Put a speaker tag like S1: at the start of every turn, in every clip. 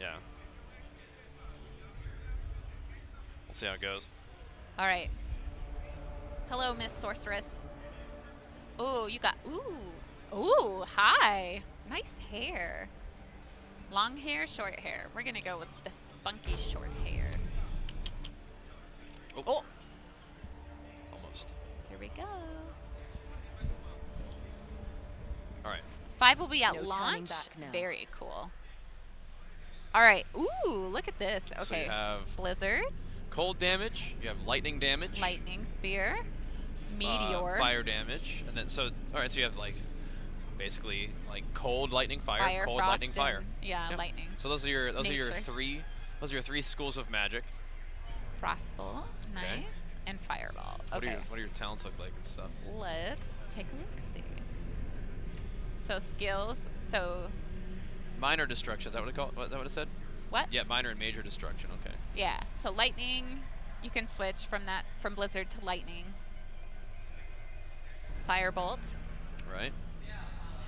S1: Yeah. We'll see how it goes.
S2: All right. Hello, Miss Sorceress. Ooh, you got, ooh, hi. Nice hair. Long hair, short hair. We're gonna go with the spunky short hair.
S1: Oh. Almost.
S2: Here we go.
S1: All right.
S2: 5 will be at
S3: No turning
S2: launch.
S3: back now.
S2: Very cool. All right. Ooh, look at this. Okay.
S1: So you have
S2: Blizzard,
S1: cold damage. You have lightning damage.
S2: lightning spear, meteor,
S1: Fire damage, and then so all right. So you have like basically like cold lightning fire, cold
S2: frost,
S1: lightning fire.
S2: and- yeah,
S1: Yep.
S2: lightning.
S1: So those are your
S2: Nature.
S1: three schools of magic.
S2: Frostbolt, nice,
S1: Okay.
S2: and fireball.
S1: What
S2: Okay.
S1: do your talents look like and stuff?
S2: Let's take a look. See. So skills. So
S1: Minor destruction. Is that what it called? Is that what it said?
S2: what?
S1: Yeah, minor and major destruction. Okay.
S2: Yeah. So lightning, you can switch from blizzard to lightning. Firebolt,
S1: Right.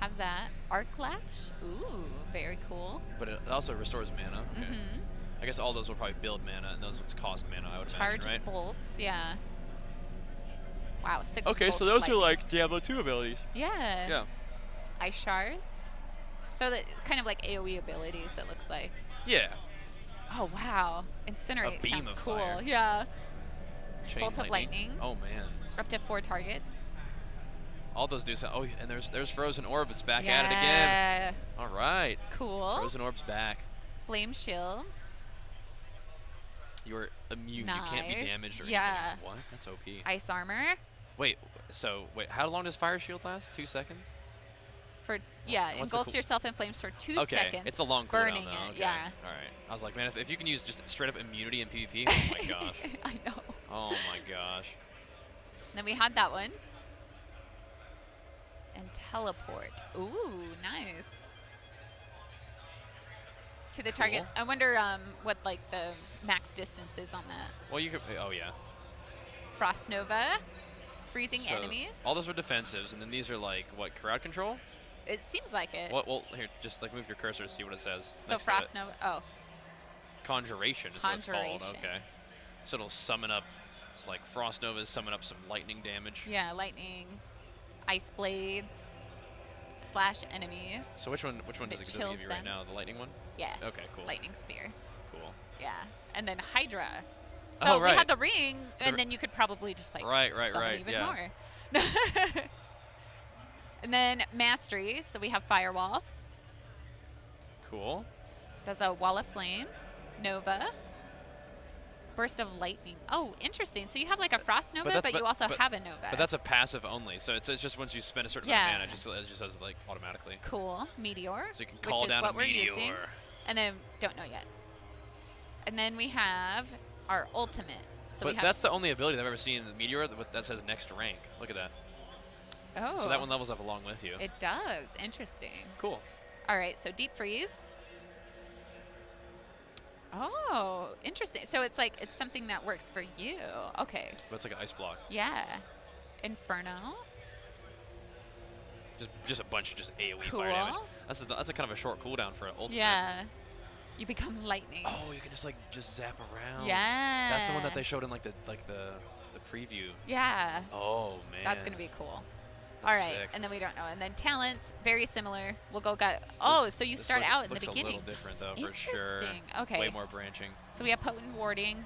S2: have that. Arc lash. Ooh, very cool.
S1: But it also restores mana. Okay.
S2: Mhm.
S1: I guess all those will probably build mana, and those ones cost mana. I would
S2: Charge
S1: imagine, right?
S2: bolts. Yeah. Wow. 6
S1: Okay,
S2: bolts
S1: so
S2: of
S1: those are
S2: lightning.
S1: like Diablo II abilities.
S2: Yeah.
S1: Yeah.
S2: Ice shards. So that kind of like AoE abilities. It looks like.
S1: Yeah.
S2: Oh wow. Incinerate
S1: beam
S2: sounds
S1: of
S2: cool.
S1: fire.
S2: Yeah.
S1: Chain
S2: Bolt of lightning.
S1: Oh man.
S2: Up to 4 targets.
S1: All those do sound. Oh, and there's frozen orb. It's back
S2: yeah.
S1: at it again. All right.
S2: Cool.
S1: Frozen orb's back.
S2: Flame shield.
S1: You're immune. You can't be
S2: Nice.
S1: damaged or
S2: Yeah.
S1: anything. What? That's OP.
S2: Ice armor.
S1: Wait. So wait. How long does fire shield last? 2 seconds.
S2: For yeah,
S1: What's the
S2: engulfs
S1: cool-
S2: yourself in flames for 2
S1: Okay.
S2: seconds.
S1: It's a long cooldown
S2: burning
S1: though.
S2: it.
S1: Okay.
S2: Yeah.
S1: All right. I was like, man, if you can use just straight up immunity in PvP, oh my gosh.
S2: I know.
S1: Oh my gosh.
S2: Then we had that one. And teleport. Ooh, nice. To the
S1: Cool.
S2: targets. I wonder what like the max distance is on that.
S1: Well, you could. Oh yeah.
S2: Frost Nova. Freezing
S1: So,
S2: enemies.
S1: all those are defensives, and then these are like what, crowd control?
S2: It seems like it.
S1: What? Well, here, just like move your cursor to see what it says.
S2: So
S1: next to
S2: Frost
S1: it.
S2: Nova. Oh.
S1: Conjuration is what it's called.
S2: Conjuration.
S1: Okay. So it'll summon up. It's like Frost Novas summon up some lightning damage.
S2: Yeah, lightning, ice blades, slash enemies.
S1: So which one does
S2: It
S1: it give
S2: chills
S1: you right
S2: them.
S1: now? The lightning one?
S2: Yeah.
S1: Okay, cool.
S2: Lightning spear.
S1: Cool.
S2: Yeah. And then Hydra. So
S1: Oh,
S2: we
S1: right.
S2: had the ring, and
S1: r-
S2: then you could probably just like
S1: Right,
S2: summon even
S1: yeah.
S2: more. And then Mastery. So we have Firewall.
S1: Cool.
S2: Does a Wall of Flames. Nova. Burst of Lightning. Oh, interesting. So you have like a Frost Nova,
S1: that's-
S2: but you also
S1: but-
S2: have a Nova.
S1: But that's a passive only, so it's just once you spend a certain amount of mana, it just does it like automatically.
S2: cool. Meteor.
S1: So you can
S2: which
S1: call
S2: is
S1: down
S2: what
S1: a
S2: we're
S1: meteor.
S2: using. And then don't know yet. And then we have our ultimate. So we
S1: But
S2: have
S1: that's the only ability I've ever seen in the meteor that says next rank. Look at that.
S2: oh,
S1: So that one levels up along with you.
S2: It does. Interesting.
S1: Cool.
S2: All right. So deep freeze. Oh, interesting. So it's like it's something that works for you. Okay.
S1: But it's like an ice block.
S2: Yeah. Inferno.
S1: Just a bunch of just AoE
S2: Cool.
S1: fire damage. That's a kind of a short cooldown for an ultimate.
S2: Yeah. You become lightning.
S1: Oh, you can just zap around.
S2: Yeah.
S1: That's the one that they showed in like the preview.
S2: Yeah.
S1: Oh man.
S2: That's gonna be cool. All
S1: That's
S2: right,
S1: sick.
S2: and then we don't know. And then talents, very similar. We'll go gut. Oh, so you
S1: This
S2: start out in the
S1: looks
S2: beginning.
S1: a little different though, for sure.
S2: Interesting. Okay.
S1: Way more branching.
S2: So we have potent warding,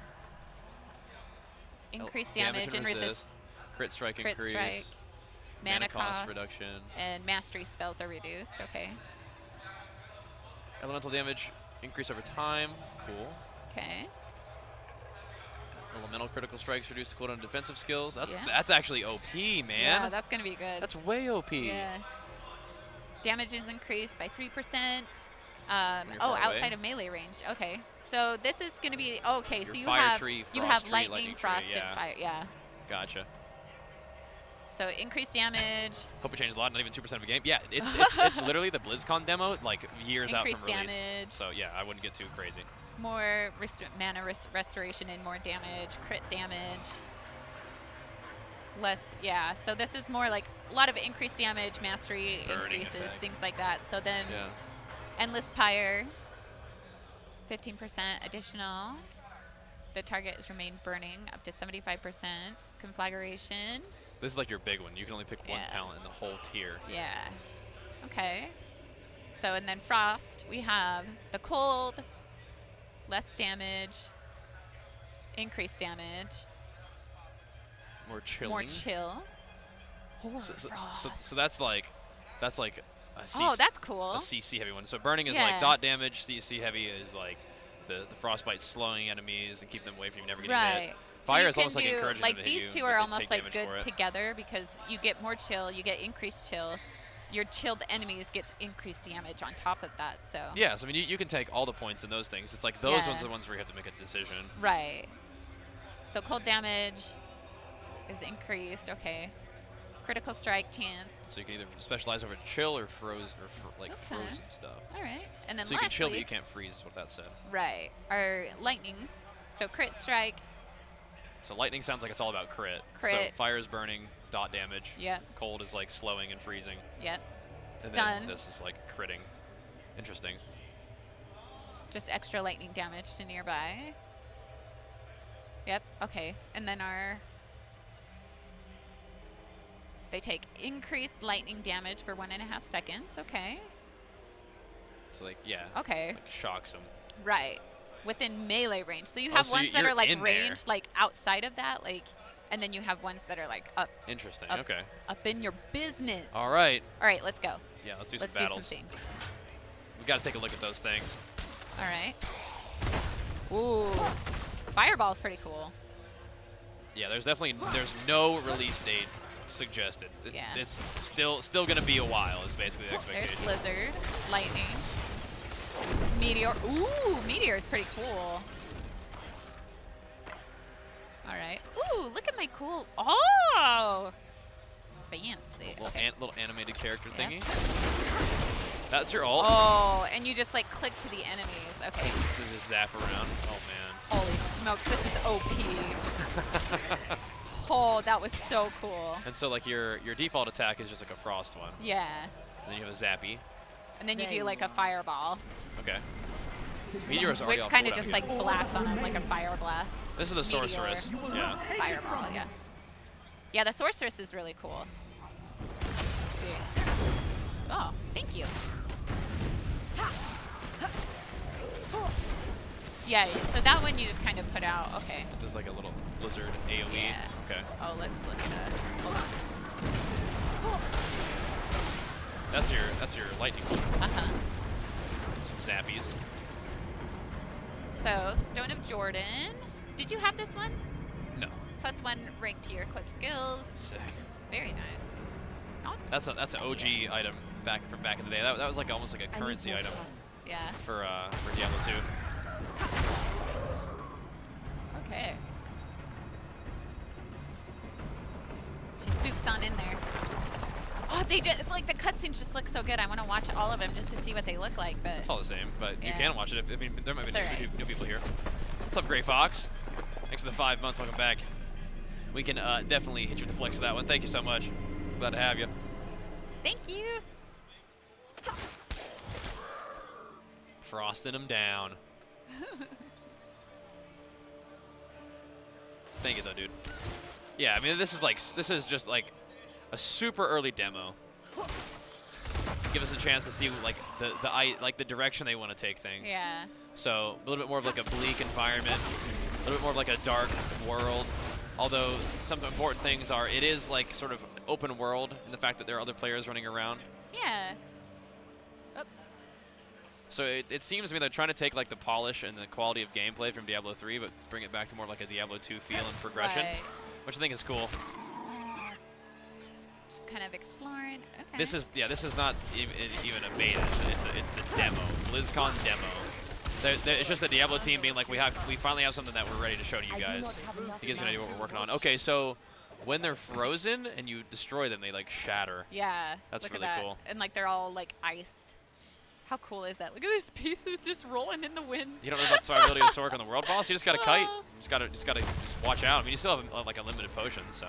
S2: increased damage and resist,
S1: Crit strike
S2: crit
S1: increase.
S2: strike, mana cost,
S1: reduction.
S2: and mastery spells are reduced. Okay.
S1: Elemental damage increase over time. Cool.
S2: Okay.
S1: Elemental critical strikes reduce the cooldown of defensive skills. That's
S2: Yeah.
S1: that's actually OP, man.
S2: Yeah, that's gonna be good.
S1: That's way OP.
S2: Yeah. Damage is increased by 3%.
S1: When you're
S2: Oh,
S1: far away.
S2: outside of melee range. Okay. So this is going to be okay. So
S1: Your
S2: you
S1: fire
S2: have
S1: tree,
S2: you
S1: frost
S2: have
S1: tree,
S2: lightning,
S1: lightning tree,
S2: frost,
S1: yeah.
S2: and fire. Yeah.
S1: Gotcha.
S2: So increased damage,
S1: Hope it changes a lot. Not even 2% of a game. Yeah, it's literally the BlizzCon demo, like years out
S2: increased
S1: from release.
S2: damage,
S1: So yeah, I wouldn't get too crazy.
S2: more mana restoration and more damage, crit damage. Less, yeah. So this is more like a lot of increased damage, mastery
S1: Burning
S2: increases,
S1: effect.
S2: things like that. So then
S1: Yeah.
S2: endless pyre, 15% additional. The target is remain burning up to 75%. Conflagration.
S1: This is like your big one. You can only pick one talent in the whole tier.
S2: Yeah. Okay. So, and then Frost, we have the cold, less damage, increased damage,
S1: More chilling.
S2: more chill.
S1: So that's like a CC,
S2: oh, that's cool.
S1: a CC heavy one. So burning is like dot damage. CC heavy is like the frostbite slowing enemies and keeping them away from you never getting hit. Fire is almost like encouraging them to hit you.
S2: These two are almost like good together because you get more chill, you get increased chill. Your chilled enemies get increased damage on top of that. So
S1: yeah, so I mean you can take all the points in those things. It's like those ones are the ones where you have to make a decision.
S2: Right. So cold damage is increased. Okay. Critical strike chance.
S1: So you can either specialize over chill or frozen stuff.
S2: All right. And then
S1: so you can chill, but you can't freeze. Is what that said.
S2: Right. Our lightning. So crit strike.
S1: So lightning sounds like it's all about crit.
S2: Crit.
S1: So fire is burning, dot damage.
S2: Yep.
S1: Cold is like slowing and freezing.
S2: Yep.
S1: And
S2: Stun.
S1: then this is like critting. Interesting.
S2: Just extra lightning damage to nearby. Yep. Okay. And then they take increased lightning damage for 1.5 seconds. Okay.
S1: So like
S2: Okay.
S1: Like shocks them.
S2: Right. Within melee range. So you have ones that are like ranged like outside of that, like, and then you have ones that are like up.
S1: Interesting.
S2: Up,
S1: okay.
S2: Up in your business.
S1: All right.
S2: All right, let's go.
S1: Yeah, let's do some battles.
S2: Do some things.
S1: We got to take a look at those things.
S2: All right. Ooh. Fireball's pretty cool.
S1: Yeah, there's no release date suggested. It's still going to be a while is basically the expectation.
S2: There's Blizzard, lightning. Meteor. Ooh, Meteor is pretty cool. All right. Ooh, look at my cool. Oh, fancy.
S1: Little animated character thingy. That's your ult.
S2: Oh, and you just like click to the enemies. Okay.
S1: You just zap around. Oh man.
S2: Holy smokes, this is OP. Oh, that was so cool.
S1: And so like your default attack is just like a frost one.
S2: Yeah.
S1: And then you have a zappy.
S2: And then you do like a fireball.
S1: Okay. Meteor's already
S2: which kind of just like blasts on him like a fire blast.
S1: This is the Sorceress. Yeah.
S2: Fireball, yeah. Yeah, the Sorceress is really cool. Let's see. Oh, thank you. Yeah, so that one you just kind of put out. Okay.
S1: This is like a little Blizzard AoE.
S2: Yeah.
S1: Okay.
S2: Oh, let's hold on.
S1: That's your lightning one. Some zappies.
S2: So, Stone of Jordan. Did you have this one?
S1: No.
S2: +1 rank to your equip skills.
S1: Sick.
S2: Very nice.
S1: That's an OG item back in the day. That was like almost like a currency item.
S2: Yeah.
S1: For Diablo 2.
S2: Okay. She spooks on in there. Oh, it's like the cutscenes just look so good. I want to watch all of them just to see what they look like. But
S1: it's all the same, but you can watch it. I mean, there might be new people here. What's up, Gray Fox? Thanks for the 5 months. Welcome back. We can definitely hit you with the flex of that one. Thank you so much. Glad to have you.
S2: Thank you.
S1: Frosting them down. Thank you, though, dude. Yeah, I mean, this is just like a super early demo. Give us a chance to see like the direction they want to take things.
S2: Yeah.
S1: So a little bit more of like a bleak environment, a little bit more of like a dark world. Although some important things are, it is like sort of open world in the fact that there are other players running around.
S2: Yeah. Oh.
S1: So it seems to me they're trying to take like the polish and the quality of gameplay from Diablo 3, but bring it back to more like a Diablo 2 feel and progression, which I think is cool.
S2: Just kind of exploring. Okay.
S1: This is not even a beta. It's the demo, BlizzCon demo. It's just the Diablo team being like, we finally have something that we're ready to show to you guys. It gives you an idea what we're working on. Okay, so when they're frozen and you destroy them, they like shatter.
S2: Yeah.
S1: That's
S2: look
S1: really
S2: at that.
S1: cool.
S2: And like they're all like iced. How cool is that? Look at this pieces just rolling in the wind.
S1: You don't know about the survivability of Sork on the world boss? You just got to kite. You just gotta watch out. I mean, you still have like unlimited potions, so.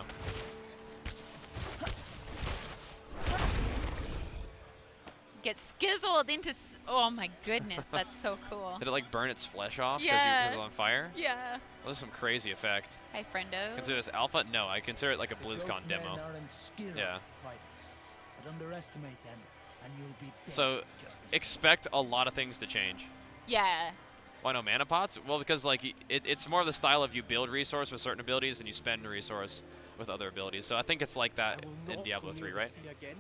S2: get skizzled into. Oh my goodness, that's so cool.
S1: Did it like burn its flesh off because
S2: Yeah.
S1: it was on fire?
S2: Yeah.
S1: That was some crazy effect.
S2: Hi, friendo.
S1: Consider this alpha? No, I consider it like a BlizzCon demo. Yeah.
S3: But underestimate them, and you'll be dead
S1: So
S3: just as
S1: expect a lot of things to change.
S2: Yeah.
S1: Why no mana pots? Well, because like it's more of the style of you build resource with certain abilities and you spend a resource with other abilities. So I think it's like that in Diablo 3, right?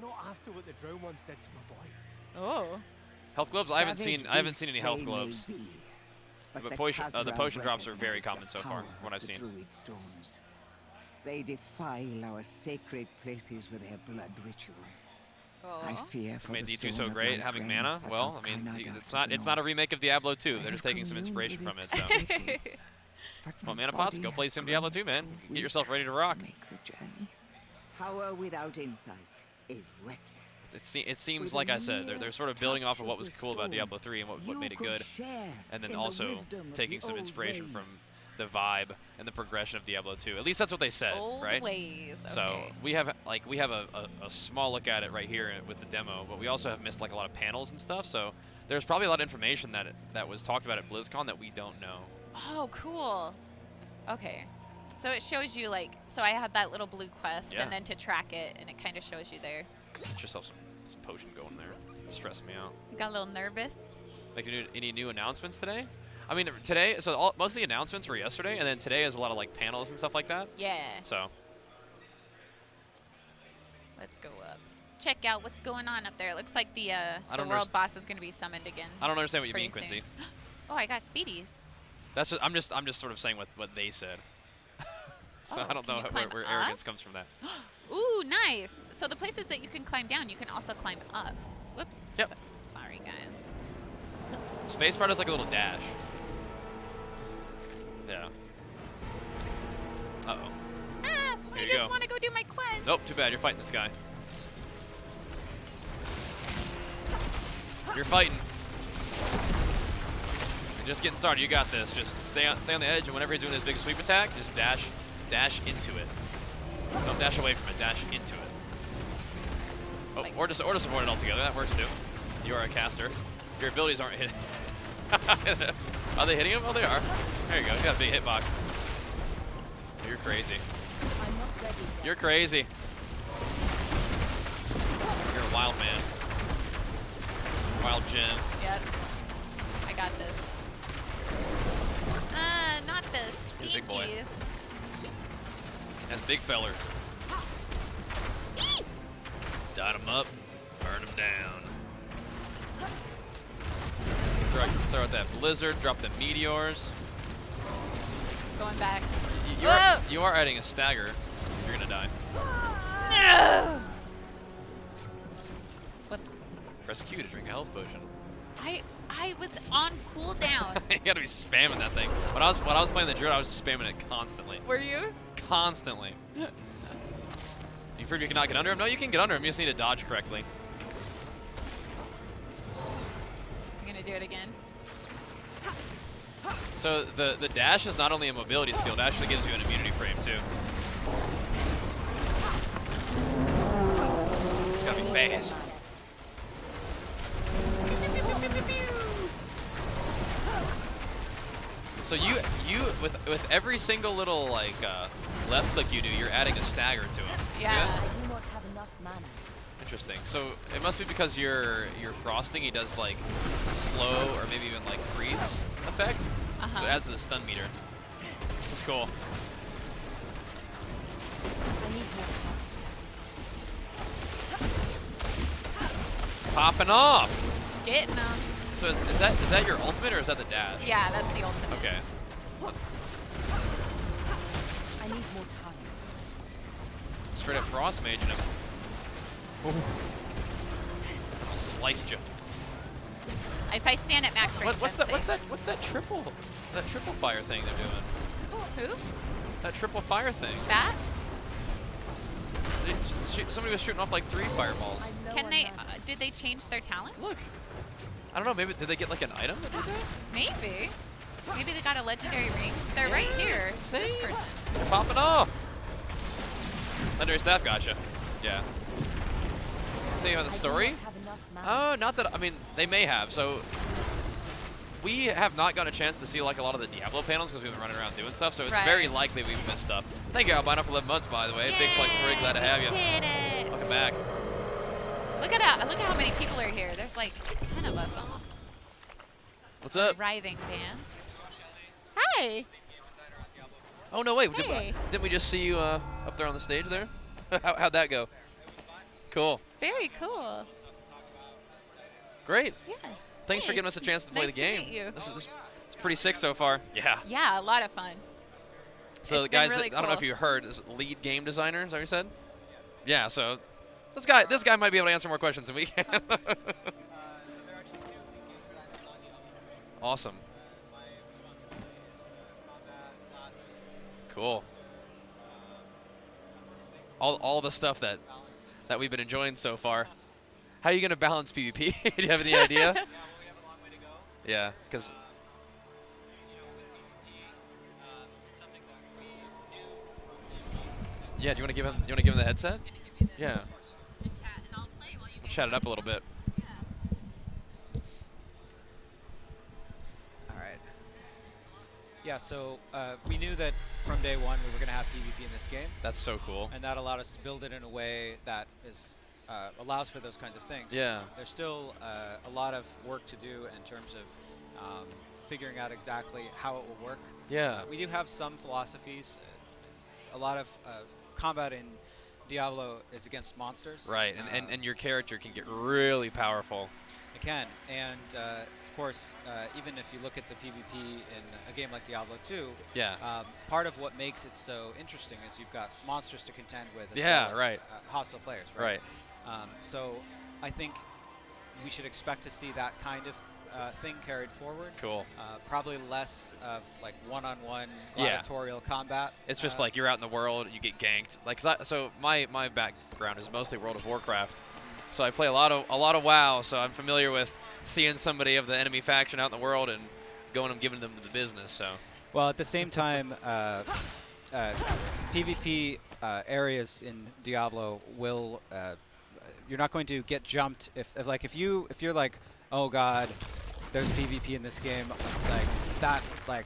S4: Not after what the drow once did to my boy.
S2: Oh.
S1: Health globes? I haven't seen any health globes. But the potion drops are very common so far, from what I've seen.
S5: They defile our sacred places with their blood rituals. I
S2: Oh.
S5: fear
S1: What
S5: for
S1: made
S5: the
S1: D2 so
S5: stone of
S1: great,
S5: life's
S1: having
S5: realm
S1: mana?
S5: that
S1: Well,
S5: took
S1: I mean,
S5: Kainada
S1: it's
S5: to
S1: not
S5: the
S1: a
S5: north.
S1: remake of Diablo 2. They're
S5: I
S1: just taking some
S5: commune
S1: inspiration
S5: with
S1: from it.
S5: its
S1: So,
S5: secrets, but
S1: well,
S5: my
S1: mana pots,
S5: body
S1: go play
S5: has
S1: some Diablo 2, man.
S5: grown
S1: Get
S5: weak
S1: yourself ready to rock.
S5: make the journey. Power without insight is reckless.
S1: It seems
S5: With
S1: like
S5: a
S1: I said, they're
S5: mere
S1: sort of building off of
S5: touch
S1: what was
S5: the
S1: cool about
S5: stone,
S1: Diablo 3 and what
S5: you
S1: made it
S5: could
S1: good,
S5: share
S1: and then
S5: in the
S1: also
S5: wisdom of
S1: taking
S5: the
S1: some
S5: old
S1: inspiration
S5: ways.
S1: from the vibe and the progression of Diablo 2. At least that's what they said,
S2: Old
S1: right?
S2: ways. Okay.
S1: So we have a small look at it right here with the demo, but we also have missed like a lot of panels and stuff. So there's probably a lot of information that was talked about at BlizzCon that we don't know.
S2: Oh, cool. Okay. So it shows you like, so I had that little blue quest,
S1: Yeah.
S2: and then to track it, and it kind of shows you there.
S1: Get yourself some potion going there. Stressing me out.
S2: Got a little nervous.
S1: Like any new announcements today? I mean today. So most of the announcements were yesterday, and then today is a lot of like panels and stuff like that.
S2: Yeah.
S1: So
S2: Let's go up. Check out what's going on up there. It looks like the
S1: don't
S2: world boss is going to be summoned again.
S1: I don't understand what you mean,
S2: pretty
S1: Quincy.
S2: soon. Oh, I got speedies.
S1: That's just I'm just sort of saying what they said. So
S2: Oh,
S1: I don't
S2: can
S1: know
S2: you climb
S1: where
S2: up?
S1: arrogance comes from that.
S2: Ooh, nice. So the places that you can climb down, you can also climb up. Whoops.
S1: Yep.
S2: Sorry, guys.
S1: Spacebar does like a little dash. Yeah. Uh-oh.
S2: Ah, I
S1: Here you
S2: just
S1: go.
S2: want to go do my quest.
S1: Nope, too bad. You're fighting this guy. You're fighting. You're just getting started. You got this. Just stay on the edge, and whenever he's doing his big sweep attack, just dash into it. Don't dash away from it. Dash into it. Oh,
S2: Like-
S1: or just avoid it altogether. That works too. You are a caster. Your abilities aren't hitting. Are they hitting him? Oh, they are. There you go. You got a big hitbox. You're crazy. You're crazy. You're a wild man. Wild Jin.
S2: Yep. I got this. Not the
S1: He's a big boy.
S2: stinkies.
S1: And big feller. Dot him up. Burn him down. Throw out that blizzard. Drop the meteors.
S2: Going back.
S1: You are adding a stagger. You're gonna die.
S2: No! Whoops.
S1: Press Q to drink a health potion.
S2: I was on cooldown.
S1: You gotta be spamming that thing. When I was playing the druid, I was spamming it constantly.
S2: Were you?
S1: Constantly. You figured you cannot get under him? No, you can get under him. You just need to dodge correctly.
S2: I'm gonna do it again.
S1: So the dash is not only a mobility skill, it actually gives you an immunity frame too. It's gotta be fast. So you with every single little like left click you do, you're adding a stagger to him. See
S2: Yeah.
S1: that?
S6: I do not have enough mana.
S1: Interesting. So it must be because your frosting, he does like slow or maybe even like freeze effect. So it adds to the stun meter. That's cool.
S6: I need more time.
S1: Popping off.
S2: Getting them.
S1: So is that your ultimate or is that the dash?
S2: Yeah, that's the ultimate.
S1: Okay.
S6: I need more time.
S1: Straight up frost mage in him. Sliced you.
S2: If I stand at max range,
S1: What's
S2: that's
S1: that triple fire thing they're doing?
S2: Who?
S1: That triple fire thing.
S2: That?
S1: Somebody was shooting off like 3 fireballs.
S2: Can they? Did they change their talent?
S1: Look. I don't know. Maybe did they get like an item that did that?
S2: Maybe. Maybe they got a legendary ring. They're right here.
S1: It's
S2: This
S1: insane.
S2: person.
S1: They're popping off. Legendary staff, gotcha. Yeah. Tell you about the
S6: I do
S1: story.
S6: not have enough man.
S1: Not that, I mean, they may have. So we have not gotten a chance to see like a lot of the Diablo panels because we've been running around doing stuff. So it's very likely we've missed stuff. Thank you, Albino, for 11 months, by the way.
S2: Yay,
S1: Big flex for you. Glad to have you.
S2: Did it.
S1: Welcome back.
S2: Look at how many people are here. There's like 10 of us almost.
S1: What's up?
S2: Writhing band. Hi.
S1: Oh, no, wait.
S2: Hey.
S1: Didn't we just see you up there on the stage there? How'd that go? Cool.
S2: Very cool.
S1: Great.
S2: Yeah.
S1: Thanks for
S2: Hey.
S1: giving us a chance to play
S2: Nice
S1: the
S2: to
S1: game.
S2: meet you.
S1: It's pretty sick so far. Yeah.
S2: Yeah, a lot of fun.
S1: So
S2: It's
S1: the guys,
S2: been really
S1: I don't know if
S2: cool.
S1: you heard, is lead game designer. Is that what you said? Yeah. So this guy might be able to answer more questions than we can. Awesome. Cool. All the stuff that we've been enjoying so far. How are you going to balance PvP? Do you have any idea? Yeah, because. Yeah, do you want to give him? You want to give him the headset? Yeah. We'll chat it up a little bit.
S7: All right. Yeah, so we knew that from day one we were going to have PvP in this game,
S1: That's so cool.
S7: and that allowed us to build it in a way that is allows for those kinds of things.
S1: Yeah.
S7: There's still a lot of work to do in terms of figuring out exactly how it will work.
S1: Yeah.
S7: We do have some philosophies. A lot of combat in Diablo is against monsters.
S1: Right, and your character can get really powerful.
S7: It can, and of course, even if you look at the PvP in a game like Diablo 2,
S1: Yeah.
S7: part of what makes it so interesting is you've got monsters to contend with as
S1: Yeah,
S7: well as,
S1: right.
S7: hostile players,
S1: Right.
S7: So I think we should expect to see that kind of thing carried forward.
S1: Cool.
S7: Probably less of like one-on-one
S1: Yeah.
S7: gladiatorial combat.
S1: It's just like you're out in the world, you get ganked. Like, so my background is mostly World of Warcraft, so I play a lot of WoW. So I'm familiar with seeing somebody of the enemy faction out in the world and giving them the business. So.
S7: Well, at the same time, PvP areas in Diablo will you're not going to get jumped if you're like, oh god, there's PvP in this game, like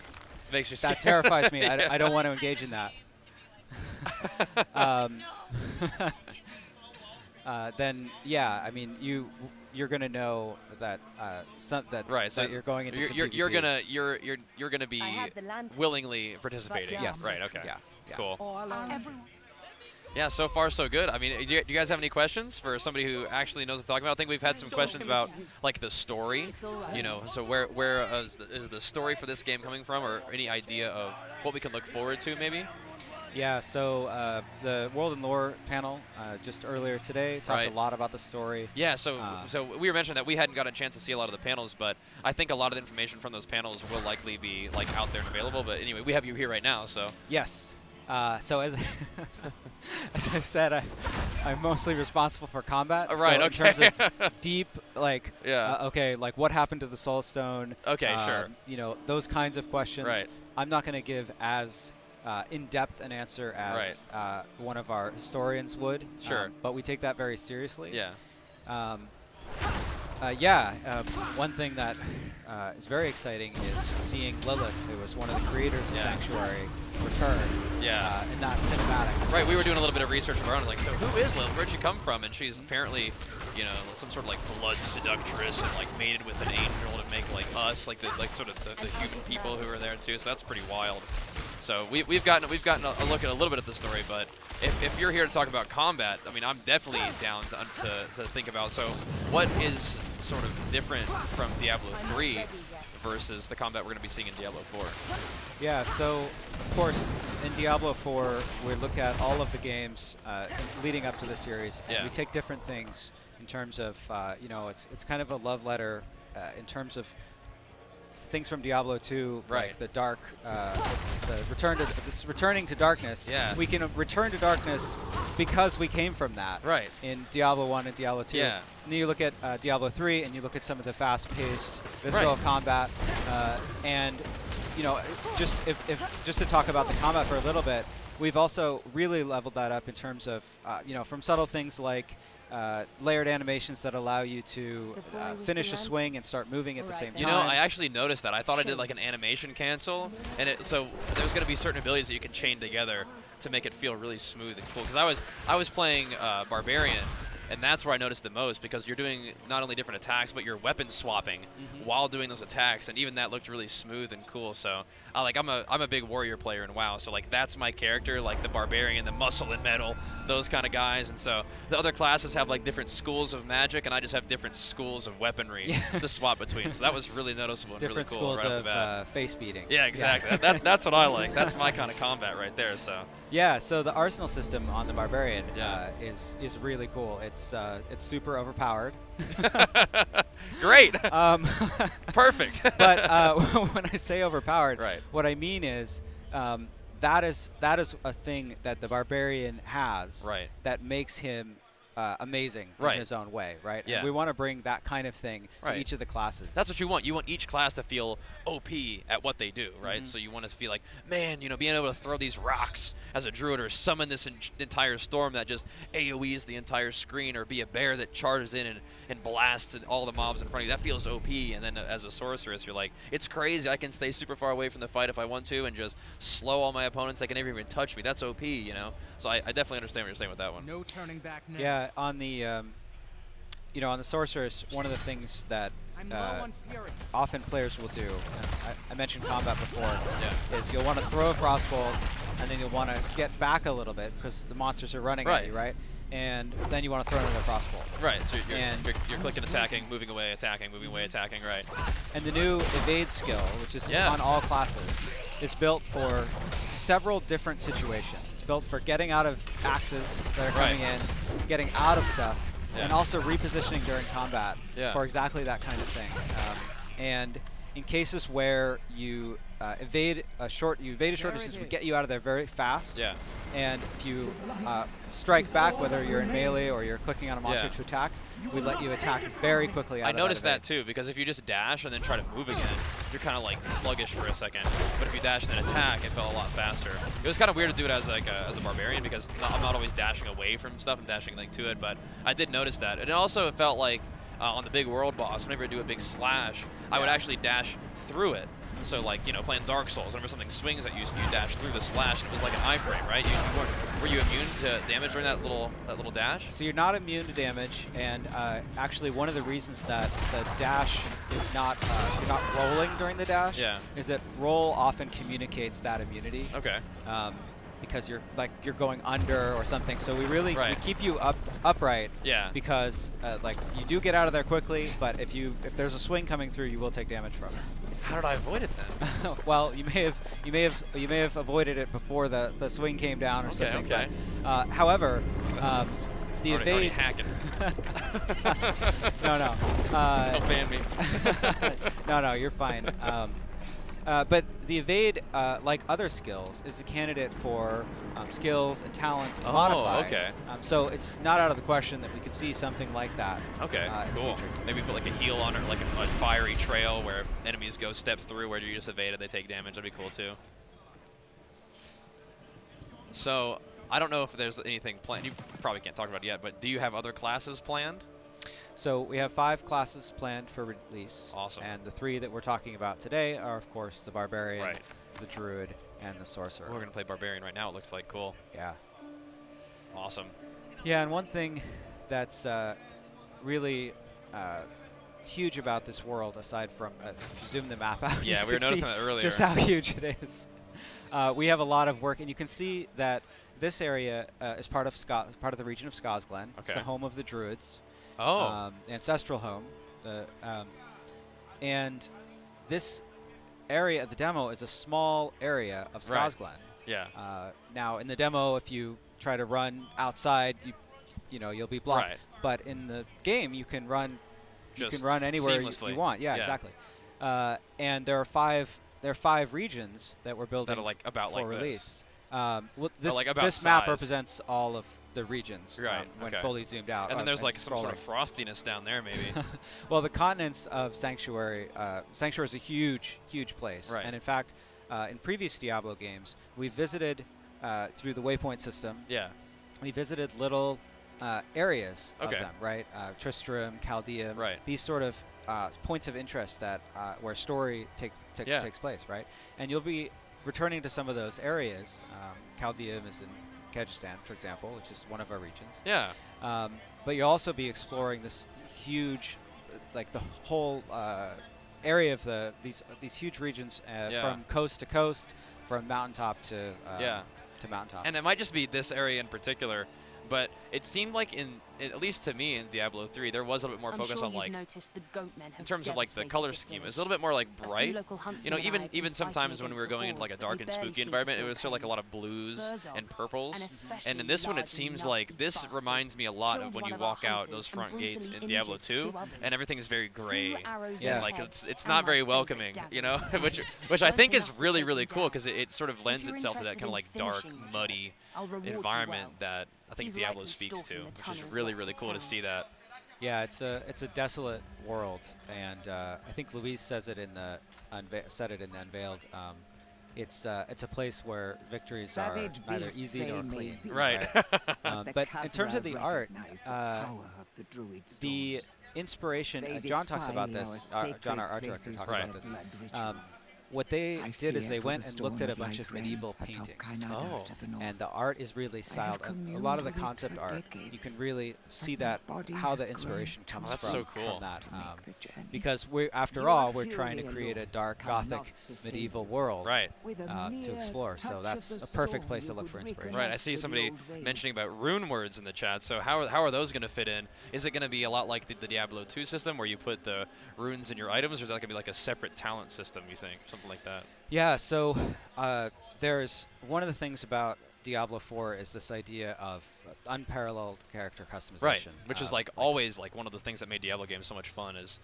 S1: Makes you
S7: that
S1: scared.
S7: terrifies me.
S1: Yeah.
S7: I don't want to engage in that. Then yeah, I mean you're gonna know that
S1: Right. So
S7: that you're going into some
S1: you're
S7: PvP.
S1: you're gonna be
S6: I have the lantern.
S1: willingly participating.
S6: Yes.
S1: Right. Okay.
S7: Yeah.
S1: Cool.
S3: Everyone.
S1: Yeah, so far so good. I mean, do you guys have any questions for somebody who actually knows what to talk about? I think we've had some questions about like the story, you know. So where is the story for this game coming from, or any idea of what we can look forward to, maybe?
S7: Yeah, so the World and Lore panel just earlier today talked
S1: Right.
S7: a lot about the story.
S1: Yeah, so we were mentioning that we hadn't got a chance to see a lot of the panels, but I think a lot of the information from those panels will likely be like out there and available. But anyway, we have you here right now, so.
S7: Yes. So as as I said, I'm mostly responsible for combat.
S1: Right.
S7: So
S1: Okay.
S7: in terms of deep, like,
S1: Yeah.
S7: okay, like what happened to the Soul Stone?
S1: Okay, sure.
S7: You know, those kinds of questions.
S1: Right.
S7: I'm not going to give as in-depth an answer as one of our historians would.
S1: Sure.
S7: But we take that very seriously.
S1: Yeah.
S7: One thing that is very exciting is seeing Lilith, who was one of the creators of
S1: Yeah.
S7: Sanctuary, return
S1: Yeah.
S7: in that cinematic.
S1: Right, we were doing a little bit of research of our own, like, so who is Lilith? Where'd she come from? And she's apparently, you know, some sort of like blood seductress and like mated with an angel to make like us, like the human people who are there too. So that's pretty wild. So we've gotten a look at a little bit at the story, but if you're here to talk about combat, I mean, I'm definitely down to think about. So what is sort of different from Diablo 3 versus the combat we're going to be seeing in Diablo 4?
S7: Yeah, so of course in Diablo 4 we look at all of the games leading up to the series, and
S1: Yeah.
S7: we take different things in terms of you know, it's kind of a love letter in terms of things from Diablo 2,
S1: Right.
S7: like the dark, the returning to darkness.
S1: Yeah.
S7: We can return to darkness because we came from that.
S1: Right.
S7: In Diablo 1 and Diablo 2.
S1: Yeah.
S7: And then you look at Diablo 3, and you look at some of the fast-paced, visceral
S1: Right.
S7: combat, and you know, just to talk about the combat for a little bit, we've also really leveled that up in terms of you know, from subtle things like layered animations that allow you to
S6: The boy with
S7: finish
S6: the
S7: a
S6: lantern?
S7: swing and start moving at the
S6: Alright
S7: same
S6: then.
S1: You
S7: time.
S1: know, I actually noticed that. I thought I did like an animation cancel, and so there's going to be certain abilities that you can chain together to make it feel really smooth and cool. Because I was playing Barbarian, and that's where I noticed the most, because you're doing not only different attacks, but you're weapon swapping while doing those attacks, and even that looked really smooth and cool. So I'm a big warrior player in WoW, so like that's my character, like the Barbarian, the muscle and metal, those kind of guys. And so the other classes have like different schools of magic, and I just have different schools of weaponry to swap between. So that was really noticeable and
S7: Different
S1: really cool
S7: schools
S1: right off
S7: of
S1: the bat.
S7: face beating.
S1: Yeah, exactly. That's what I like. That's my kind of combat right there. So
S7: Yeah, so the arsenal system on the Barbarian
S1: Yeah.
S7: is really cool. It's super overpowered.
S1: great,
S7: Perfect.
S1: perfect.
S7: But when I say overpowered,
S1: Right.
S7: what I mean is that is a thing that the Barbarian has
S1: Right.
S7: that makes him amazing
S1: Right.
S7: in his own way, right?
S1: Yeah.
S7: And we want to bring that kind of thing
S1: Right.
S7: to each of the classes.
S1: That's what you want. You want each class to feel OP at what they do, right? So you want to feel like, man, being able to throw these rocks as a druid, or summon this entire storm that just AoEs the entire screen, or be a bear that charges in and blasts all the mobs in front of you. That feels OP. And then as a sorceress, you're like, it's crazy. I can stay super far away from the fight if I want to and just slow all my opponents. They can never even touch me. That's OP, So I definitely understand what you're saying with that one.
S4: No turning back now.
S7: Yeah, on the on the sorceress, one of the things that
S4: I'm low on fury.
S7: often players will do, and I mentioned combat before,
S1: Yeah.
S7: is you'll want to throw a crossbolt, and then you'll want to get back a little bit because the monsters are running at you, right? And then you want to throw another crossbolt.
S1: Right, so
S7: And-
S1: you're clicking, attacking, moving away, attacking, right.
S7: And the new evade skill, which is
S1: Yeah.
S7: on all classes, is built for several different situations. It's built for getting out of axes that are coming in, getting out of stuff, and also repositioning during combat for exactly that kind of thing. And in cases where you evade a short distance, we get you out of there very fast.
S1: Yeah.
S7: And if you strike back, whether you're in melee or you're clicking on a monster to attack, we let you attack very quickly out
S1: I
S7: of
S1: noticed
S7: that
S1: that too, because if you just dash and then try to move again, you're kind of like sluggish for a second. But if you dash and then attack, it felt a lot faster. It was kind of weird to do it as like as a barbarian, because I'm not always dashing away from stuff. I'm dashing like to it, but I did notice that. And it also felt like on the big world boss, whenever I do a big slash, I would actually dash through it. So like, playing Dark Souls, whenever something swings at you, so you dash through the slash, and it was like an iframe, right? Were you immune to damage during that little dash?
S7: So you're not immune to damage, and actually one of the reasons that the dash is not you're not rolling during the dash is that roll often communicates that immunity.
S1: Okay.
S7: Because you're going under or something. So we really we keep you upright.
S1: Yeah.
S7: Because you do get out of there quickly, but if there's a swing coming through, you will take damage from it.
S1: How did I avoid it then?
S7: Well, you may have avoided it before the swing came down or something.
S1: Okay.
S7: But, however, the
S1: already
S7: evade.
S1: hacking.
S7: No.
S1: Don't ban me.
S7: No, you're fine. But the evade, like other skills, is a candidate for skills and talents to modify.
S1: Okay.
S7: So it's not out of the question that we could see something like that.
S1: Okay,
S7: in the
S1: cool.
S7: future.
S1: Maybe put like a heal on it, or like a fiery trail where if enemies go step through where you just evaded, they take damage. That'd be cool too. So I don't know if there's anything planned. You probably can't talk about it yet, but do you have other classes planned?
S7: So we have 5 classes planned for release.
S1: Awesome.
S7: And the 3 that we're talking about today are, of course, the Barbarian,
S1: Right.
S7: the Druid, and the Sorcerer.
S1: We're going to play Barbarian right now, it looks like. Cool.
S7: Yeah.
S1: Awesome.
S7: Yeah, and one thing that's really huge about this world, aside from if you zoom the map out,
S1: Yeah,
S7: you
S1: we were
S7: can
S1: noticing
S7: see
S1: that earlier.
S7: just how huge it is. We have a lot of work, and you can see that this area is part of the region of Skosglen. It's the home of the Druids.
S1: Oh.
S7: Ancestral home. And this area of the demo is a small area of Skosglen.
S1: Right. Yeah.
S7: Now, in the demo, if you try to run outside, you'll be blocked.
S1: Right.
S7: But in the game, you can run.
S1: Just
S7: you can run anywhere
S1: seamlessly.
S7: you want. Yeah, exactly. And there are five regions that we're building
S1: that are like about
S7: for
S1: like
S7: release.
S1: this
S7: map
S1: size.
S7: represents all of the regions when fully zoomed out.
S1: And then there's like some sort of frostiness down there, maybe.
S7: Well, the continents of Sanctuary. Sanctuary is a huge, huge place.
S1: Right.
S7: And in fact, in previous Diablo games, we visited through the waypoint system.
S1: Yeah.
S7: We visited little areas of
S1: Okay.
S7: them, right? Tristram, Chaldeum,
S1: Right.
S7: these sort of points of interest that where story
S1: Yeah.
S7: takes place, right? And you'll be returning to some of those areas. Chaldeum is in Kyrgyzstan, for example, which is one of our regions.
S1: Yeah.
S7: But you'll also be exploring this huge, like the whole area of these huge regions
S1: Yeah.
S7: from coast to coast, from mountaintop to
S1: Yeah.
S7: mountaintop.
S1: And it might just be this area in particular, but it seemed like at least to me in Diablo 3, there was a little bit more
S6: I'm
S1: focus
S6: sure
S1: on
S6: you've
S1: like
S6: noticed the goat men have
S1: in terms of like the
S6: devastated
S1: color
S6: this
S1: scheme.
S6: village.
S1: It's a little bit more like
S6: A few
S1: bright.
S6: local huntsmen
S1: You know,
S6: and I
S1: even
S6: have been
S1: even
S6: fighting
S1: sometimes when we
S6: against
S1: were
S6: the
S1: going into like a
S6: hordes,
S1: dark
S6: but
S1: and
S6: we barely
S1: spooky
S6: seem to
S1: environment, it
S6: feel
S1: was sort of like a
S6: pain.
S1: lot of blues
S6: Burzog,
S1: and purples.
S6: an
S1: And
S6: especially
S1: in this one, it
S6: large
S1: seems
S6: and
S1: like
S6: nasty
S1: this
S6: bastard
S1: reminds me a lot of
S6: killed
S1: when
S6: one
S1: you
S6: of our
S1: walk out
S6: hunters
S1: those
S6: and
S1: front gates
S6: brutally
S1: in Diablo
S6: injured
S1: 2,
S6: two others.
S1: and everything's very gray.
S6: arrows
S7: Yeah.
S6: in
S1: Like
S6: the
S1: it's
S6: head,
S1: it's
S6: and
S1: not
S6: my
S1: very
S6: favorite
S1: welcoming,
S6: dagger.
S1: you know, which I
S6: Learned
S1: think is
S6: enough to
S1: really
S6: take
S1: really
S6: them
S1: cool
S6: down.
S1: because it sort of
S6: If
S1: lends
S6: you're
S1: itself to that
S6: interested
S1: kind of
S6: in
S1: like dark,
S6: finishing the job,
S1: muddy
S6: I'll reward you
S1: environment
S6: well.
S1: that I think
S6: He's
S1: Diablo
S6: likely
S1: speaks to,
S6: stalking the
S1: which is
S6: tunnels
S1: really
S6: west
S1: really
S6: of
S1: cool to
S6: town.
S1: see that.
S7: Yeah, it's a desolate world, and I think Louise says it in the said it in the Unveiled. It's a place where victories
S5: Savage
S7: are neither
S5: beasts
S7: easy
S5: they
S7: nor
S5: may
S7: clean.
S5: be,
S1: Right.
S7: But in terms of the art,
S5: recognize the power of the druid
S7: the
S5: stones.
S7: inspiration.
S5: They
S7: John talks about
S5: defile
S7: this.
S5: our
S7: John, our
S5: sacred
S7: art director,
S5: places
S7: talks
S5: with
S7: about
S5: their
S7: this.
S5: blood rituals.
S7: What they
S5: I
S7: did is
S5: fear
S7: they
S5: for
S7: went
S5: the
S7: and looked at
S5: stone
S7: a bunch of
S5: lies
S7: medieval
S5: ren
S7: paintings.
S5: atop
S1: Oh.
S5: to the north.
S7: And the art is really styled. A lot
S5: communed
S7: of the
S5: with it
S7: concept
S5: for
S7: art, you
S5: decades,
S7: can really see
S5: but my
S7: that
S5: body
S7: how
S5: has
S7: the
S5: grown
S7: inspiration
S5: too
S7: comes
S1: That's
S7: from,
S1: so cool.
S7: from that.
S5: to make the journey.
S7: Because after
S5: Your
S7: all, we're trying to
S5: fury
S7: create a
S5: alone
S7: dark,
S5: cannot
S7: gothic,
S5: sustain
S7: medieval
S5: you.
S7: world
S1: Right.
S5: With a
S7: to
S5: mere
S7: explore. So
S5: touch
S7: that's
S5: of the
S7: a perfect
S5: stone,
S7: place to
S5: you
S7: look for
S5: would
S7: inspiration.
S1: Right, I see
S5: reconnect with
S1: somebody
S5: the old ways.
S1: mentioning about rune words in the chat. So how are those going to fit in? Is it going to be a lot like the Diablo 2 system where you put the runes in your items, or is that going to be like a separate talent system, you think? Something like that.
S7: Yeah, so there's one of the things about Diablo 4 is this idea of unparalleled character customization.
S1: Right, which is like always like one of the things that made Diablo games so much fun is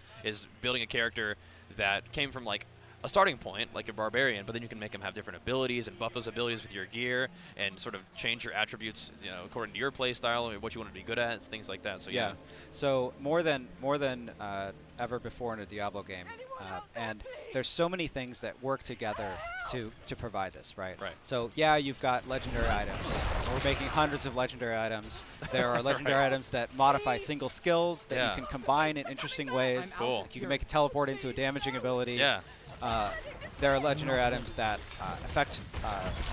S1: building a character that came from like a starting point, like a barbarian, but then you can make them have different abilities and buff those abilities with your gear and sort of change your attributes, you know, according to your play style and what you want to be good at, things like that. So yeah.
S7: So more than ever before in a Diablo game, and there's so many things that work together to provide this, right?
S1: Right.
S7: So yeah, you've got legendary items. We're making hundreds of legendary items. There are legendary
S1: Right.
S7: items that modify single skills that
S1: Yeah.
S7: you can combine in interesting ways.
S1: Cool.
S7: Like you can make a teleport into a damaging ability.
S1: Yeah.
S7: There are legendary items that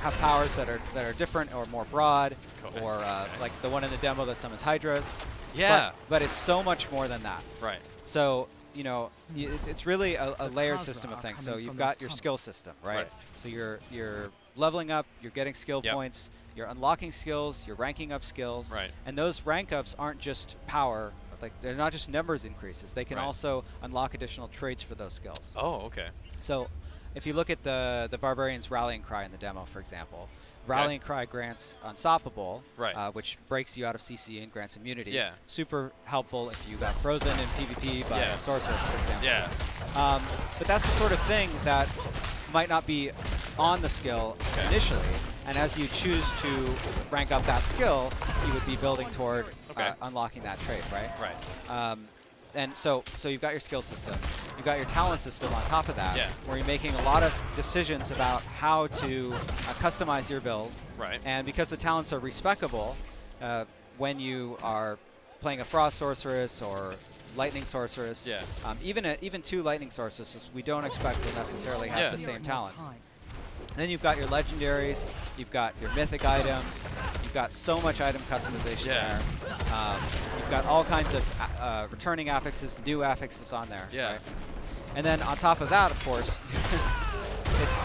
S7: have powers that are different or more broad,
S1: Cool.
S7: or
S1: Okay.
S7: like the one in the demo that summons hydras.
S1: Yeah.
S7: But it's so much more than that.
S1: Right.
S7: So you know, it's really a layered
S3: Khazra
S7: system of
S3: are
S7: things. So
S3: coming
S7: you've
S3: from
S7: got
S3: those
S7: your skill
S3: tunnels.
S7: system, right?
S1: Right.
S7: So you're leveling up, you're getting skill
S1: Yep.
S7: points, you're unlocking skills, you're ranking up skills,
S1: Right.
S7: and those rank ups aren't just power. Like they're not just numbers increases. They can
S1: Right.
S7: also unlock additional traits for those skills.
S1: Oh, okay.
S7: So if you look at the Barbarian's Rallying Cry in the demo, for example, Rallying Cry grants Unstoppable,
S1: Right.
S7: which breaks you out of CC and grants immunity.
S1: Yeah.
S7: Super helpful if you got frozen in PvP by
S1: Yeah.
S7: a Sorceress, for example.
S1: Yeah.
S7: But that's the sort of thing that might not be on the skill
S1: Okay.
S7: initially, and as you choose to rank up that skill, you would be building toward
S1: Okay.
S7: unlocking that trait, right?
S1: Right.
S7: And so you've got your skill system, you've got your talent system on top of that,
S1: Yeah.
S7: where you're making a lot of decisions about how to customize your build.
S1: Right.
S7: And because the talents are respecable, when you are playing a Frost Sorceress or Lightning Sorceress,
S1: Yeah.
S7: even two Lightning Sorceresses, we don't expect will necessarily have
S1: Yeah.
S7: the same
S3: More
S7: talents.
S3: time.
S7: Then you've got your legendaries, you've got your mythic items, you've got so much item customization
S1: Yeah.
S7: there. You've got all kinds of returning affixes, new affixes on there.
S1: Yeah.
S7: Right? And then on top of that, of course,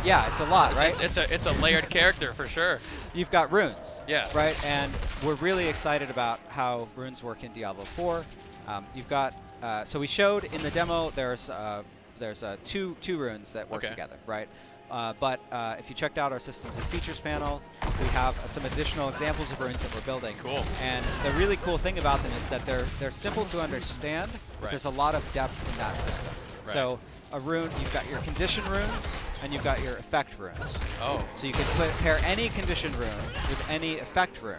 S7: it's a lot, right?
S1: It's a layered character for sure.
S7: You've got runes.
S1: Yeah.
S7: Right, and we're really excited about how runes work in Diablo 4. You've got so we showed in the demo there's two runes that work
S1: Okay.
S7: together, right? But if you checked out our systems and features panels, we have some additional examples of runes that we're building.
S1: Cool.
S7: And the really cool thing about them is that they're simple to understand, but
S1: Right.
S7: there's a lot of depth in that system.
S1: Right.
S7: So a rune, you've got your condition runes, and you've got your effect runes.
S1: Oh,
S7: So you can pair any condition rune with any effect rune,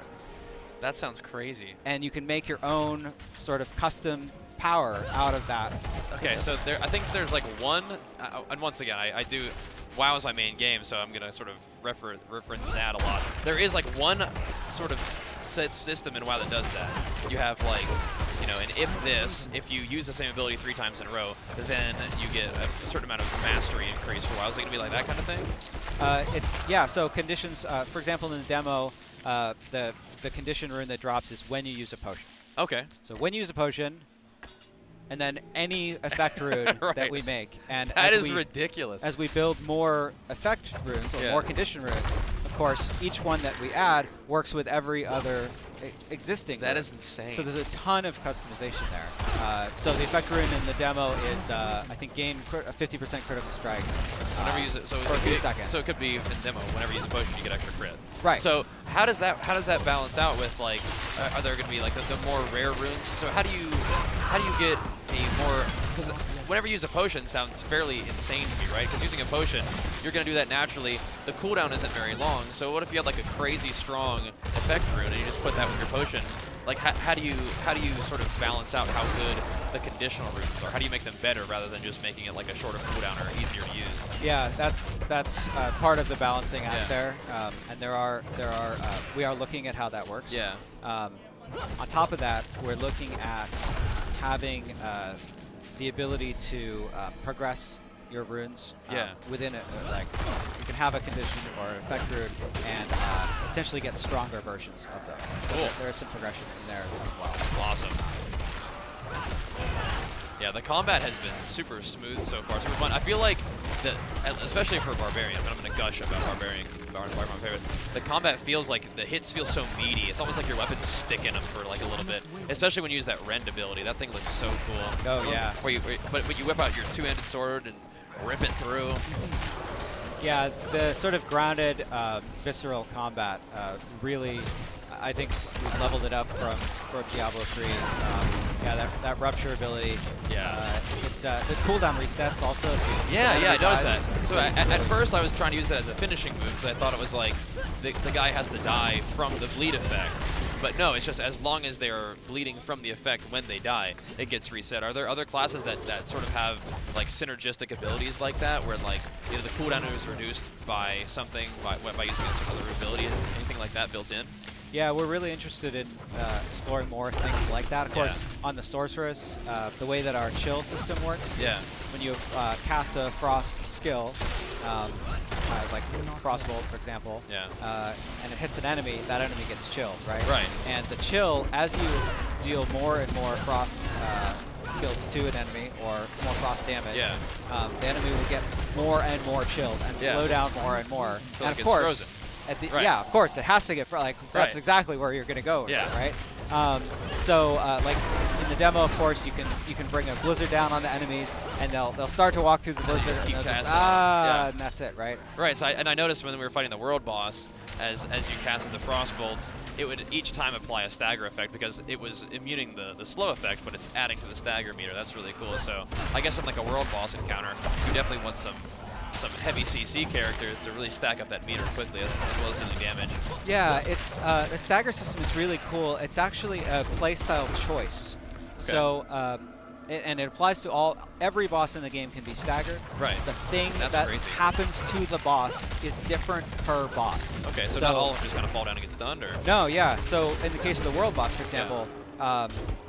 S1: that sounds crazy.
S7: and you can make your own sort of custom power out of that.
S1: Okay, so I think there's like one, and once again, I do, WoW is my main game, so I'm gonna sort of reference that a lot. There is like one sort of system in WoW that does that. You have like, you know, an if you use the same ability 3 times in a row, then you get a certain amount of mastery increase for WoW. Is it gonna be like that kind of thing?
S7: Yeah. So conditions, for example, in the demo, the condition rune that drops is when you use a potion.
S1: Okay.
S7: So when you use a potion, and then any effect rune
S1: Right.
S7: that we make, and
S1: That
S7: as
S1: is
S7: we,
S1: ridiculous.
S7: as we build more effect runes or
S1: Yeah.
S7: more condition runes, of course, each one that we add works with every other existing.
S1: That
S7: rune.
S1: is insane.
S7: So there's a ton of customization there. So the effect rune in the demo is, I think, gain a 50% critical strike.
S1: So whenever you use it, so
S7: for a few seconds.
S1: So it could be in demo. Whenever you use a potion, you get extra crit.
S7: Right.
S1: So how does that balance out with like? Are there going to be like the more rare runes? So how do you get a more? Because whenever you use a potion, sounds fairly insane to me, right? Because using a potion, you're going to do that naturally. The cooldown isn't very long. So what if you had like a crazy strong effect rune and you just put that with your potion? Like how do you sort of balance out how good the conditional runes are? How do you make them better rather than just making it like a shorter cooldown or easier to use?
S7: Yeah, that's part of the balancing act
S1: Yeah.
S7: there, and we are looking at how that works.
S1: Yeah.
S7: On top of that, we're looking at having the ability to progress your runes
S1: Yeah.
S7: within it. Like you can have a condition or an effect rune and potentially get stronger versions of them. So
S1: Cool.
S7: there is some progression in there as well.
S1: Awesome. Yeah, the combat has been super smooth so far, super fun. I feel like, especially for Barbarian, but I'm going to gush about Barbarian because it's my favorite. The combat feels like, the hits feel so meaty. It's almost like your weapon's sticking them for like a little bit, especially when you use that rend ability. That thing looks so cool.
S7: Oh, yeah.
S1: But you whip out your two-handed sword and rip it through.
S7: Yeah, the sort of grounded, visceral combat really, I think we've leveled it up from Diablo 3. Yeah, that rupture ability.
S1: Yeah.
S7: The cooldown resets also.
S1: Yeah, I noticed that. So at first I was trying to use it as a finishing move because I thought it was like the guy has to die from the bleed effect. But no, it's just as long as they're bleeding from the effect when they die, it gets reset. Are there other classes that sort of have like synergistic abilities like that, where like either the cooldown is reduced by something, by using a other ability, anything like that built in?
S7: Yeah, we're really interested in exploring more things like that. Of course, on the Sorceress, the way that our chill system works,
S1: Yeah.
S7: when you cast a frost skill, like Frostbolt, for example, and it hits an enemy, that enemy gets chilled, right?
S1: Right.
S7: And the chill, as you deal more and more frost skills to an enemy, or more frost damage, the enemy will get more and more chilled and slow down more and more.
S1: So
S7: and
S1: like
S7: of course,
S1: frozen.
S7: yeah, of course, it has to get that's exactly where you're going to go with it, right? So like in the demo, of course, you can bring a blizzard down on the enemies, and they'll start to walk through the blizzard, and they'll just and that's it, right?
S1: Right. So I noticed when we were fighting the world boss, as you casted the frost bolts, it would each time apply a stagger effect because it was immuning the slow effect, but it's adding to the stagger meter. That's really cool. So I guess in like a world boss encounter, you definitely want some heavy CC characters to really stack up that meter quickly as well as dealing damage.
S7: Yeah, it's the stagger system is really cool. It's actually a playstyle choice.
S1: Okay.
S7: So and it applies to every boss in the game can be staggered.
S1: Right.
S7: The thing that happens to the boss is different per boss.
S1: Okay, so not all of them just kind of fall down and get stunned, or?
S7: No, yeah. So in the case of the world boss, for example,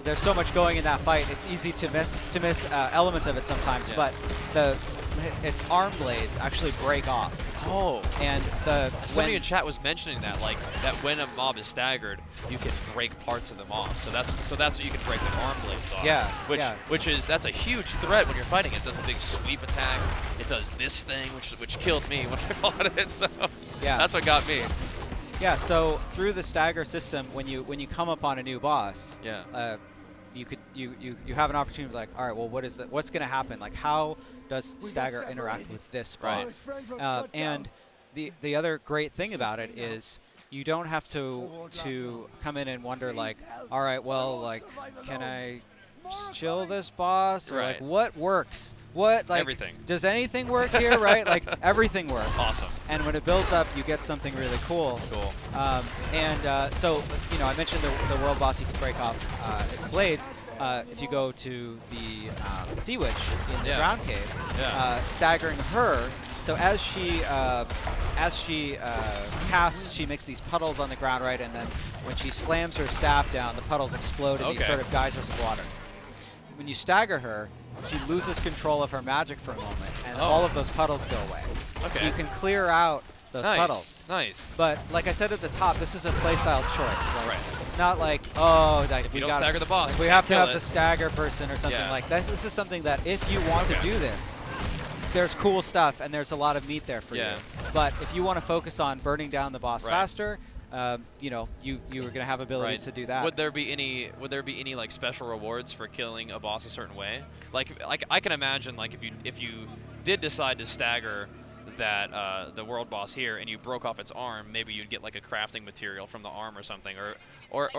S7: there's so much going in that fight. It's easy to miss elements of it sometimes, but its arm blades actually break off.
S1: Oh.
S7: And
S1: somebody in chat was mentioning that, like that when a mob is staggered, you can break parts of them off. So that's what you can break the arm blades off.
S7: Yeah.
S1: That's a huge threat when you're fighting. It does a big sweep attack. It does this thing, which killed me when I fought it. So that's what got me.
S7: Yeah. So through the stagger system, when you come upon a new boss, you have an opportunity to be like, all right, well, what's going to happen? Like, how does stagger interact with this boss? And the other great thing about it is you don't have to come in and wonder like, all right, well, like, can I chill this boss, or like what works? What, like,
S1: everything.
S7: Does anything work here, right? Like everything works.
S1: Awesome.
S7: And when it builds up, you get something really cool.
S1: Cool.
S7: So I mentioned the world boss. You can break off its blades. If you go to the Sea Witch in the Drown Cave, staggering her So as she casts, she makes these puddles on the ground, right? And then when she slams her staff down, the puddles explode in these sort of geysers of water. When you stagger her, she loses control of her magic for a moment, and all of those puddles go away.
S1: Okay.
S7: So you can clear out those puddles.
S1: Nice.
S7: But like I said at the top, this is a playstyle choice. Like, it's not like, like
S1: if
S7: we
S1: you don't
S7: gotta,
S1: stagger the boss,
S7: like we have to have the stagger person or something like that. This is something that if you want to do this, there's cool stuff and there's a lot of meat there for you. But if you want to focus on burning down the boss faster, you know, you are going to have abilities to do that.
S1: Would there be any like special rewards for killing a boss a certain way? Like I can imagine, like if you did decide to stagger that the world boss here and you broke off its arm, maybe you'd get like a crafting material from the arm or something, or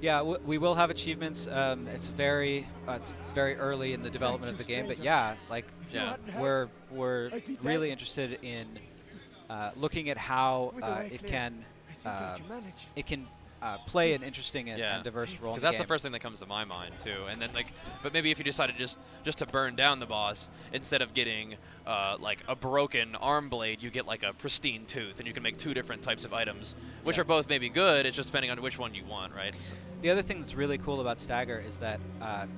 S7: yeah, we will have achievements. It's very early in the development of the game, but yeah, like we're really interested in looking at how it can play an interesting and diverse role.
S1: Because that's the first thing that comes to my mind too. And then but maybe if you decided just to burn down the boss instead of getting like a broken arm blade, you get like a pristine tooth, and you can make 2 different types of items, which are both maybe good. It's just depending on which one you want, right? So.
S7: The other thing that's really cool about stagger is that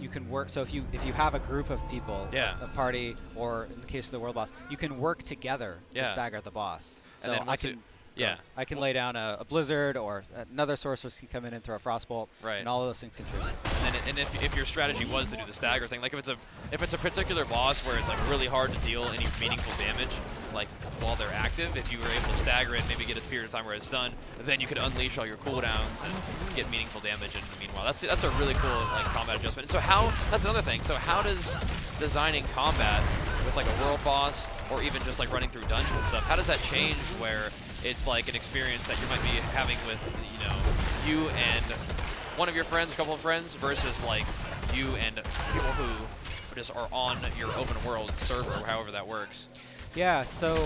S7: you can work. So if you have a group of people, a party, or in the case of the world boss, you can work together to stagger the boss. So
S1: and then
S7: I can lay down a blizzard, or another sorceress can come in and throw a frostbolt, and all of those things contribute.
S1: And if your strategy was to do the stagger thing, like if it's a particular boss where it's like really hard to deal any meaningful damage, like while they're active, if you were able to stagger it, maybe get a period of time where it's done, then you could unleash all your cooldowns and get meaningful damage in the meanwhile. That's a really cool like combat adjustment. So that's another thing. So how does designing combat with like a world boss, or even just like running through dungeons and stuff, how does that change where it's like an experience that you might be having with, you know, you and one of your friends, a couple of friends, versus like you and people who just are on your open world server, or however that works?
S7: Yeah, so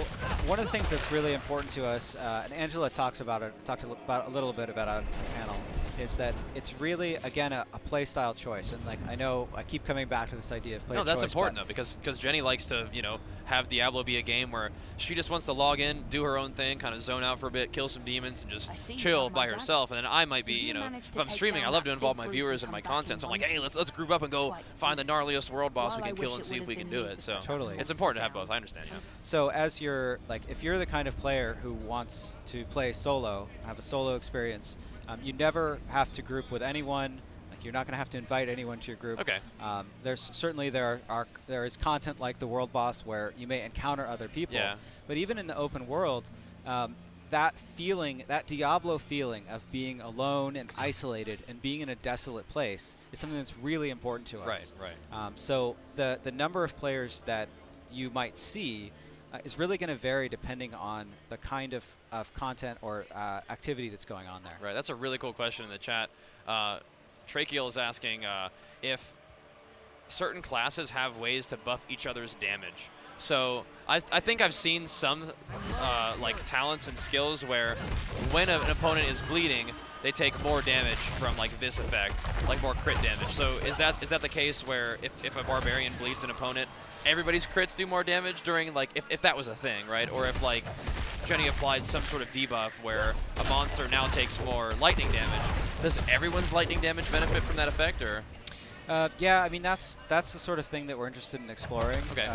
S7: one of the things that's really important to us, and Angela talked about a little bit about it on the panel, is that it's really, again, a play style choice. And like I know I keep coming back to this idea of play choice.
S1: No, that's important though, because Jenny likes to, you know, have Diablo be a game where she just wants to log in, do her own thing, kind of zone out for a bit, kill some demons, and just chill by herself. And then I might be, you know, if I'm streaming, I love to involve my viewers in my content. So I'm like, hey, let's group up and go find the gnarliest world boss we can kill and see if we can do it. So it's important to have both. I understand. Yeah.
S7: So as you're like, if you're the kind of player who wants to play solo, have a solo experience, you never have to group with anyone. Like you're not going to have to invite anyone to your group. Okay. There's certainly there is content like the world boss where you may encounter other people. Yeah. But even in the open world, that feeling, that Diablo feeling of being alone and isolated and being in a desolate place is something that's really important to us.
S1: Right. Right.
S7: So the number of players that you might see is really going to vary depending on the kind of content or activity that's going on there.
S1: Right, that's a really cool question in the chat. Tracheal is asking if certain classes have ways to buff each other's damage. So I think I've seen some like talents and skills where when an opponent is bleeding, they take more damage from like this effect, like more crit damage. So is that the case where if a barbarian bleeds an opponent, everybody's crits do more damage during, like, if that was a thing, right? Or if, like, Jenny applied some sort of debuff where a monster now takes more lightning damage, does everyone's lightning damage benefit from that effect, or?
S7: Yeah, I mean, that's the sort of thing that we're interested in exploring.
S1: Okay,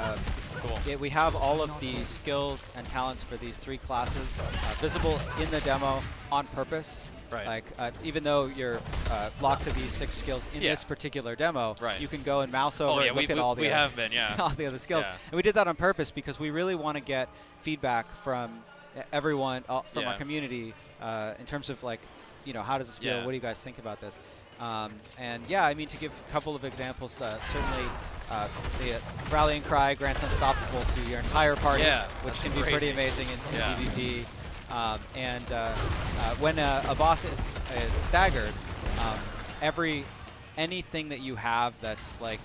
S1: cool.
S7: Yeah, we have all of the skills and talents for these 3 classes visible in the demo on purpose. Right. Like, even though you're locked to these 6 skills in this particular demo, you can go and mouse over and look at all the all the other skills. Yeah. And we did that on purpose because we really want to get feedback from everyone, from our community, in terms of, like, you know, how does this feel? What do you guys think about this? And yeah, I mean, to give a couple of examples, certainly the rallying cry grants unstoppable to your entire party, which can be pretty amazing in PvP. When a boss is staggered, anything that you have that's like,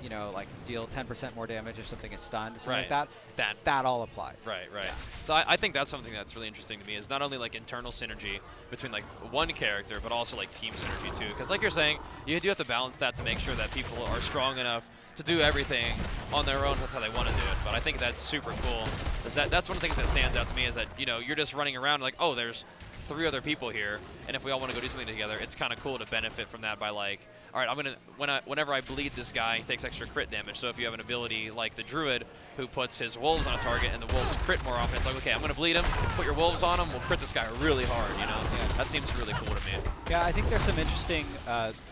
S7: you know, like deal 10% more damage if something is stunned or something like that all applies.
S1: Right. Yeah. So I think that's something that's really interesting to me, is not only like internal synergy between like one character, but also like team synergy too. Because like you're saying, you do have to balance that to make sure that people are strong enough to do everything on their own. That's how they want to do it. But I think that's super cool. That's one of the things that stands out to me is that, you know, you're just running around like, oh, there's 3 other people here, and if we all want to go do something together, it's kind of cool to benefit from that by like, all right, I'm gonna whenever I bleed this guy, he takes extra crit damage. So if you have an ability like the Druid who puts his wolves on a target and the wolves crit more often, it's like, okay, I'm gonna bleed him, put your wolves on him, we'll crit this guy really hard, you know? Yeah. That seems really cool to me.
S7: Yeah, I think there's some interesting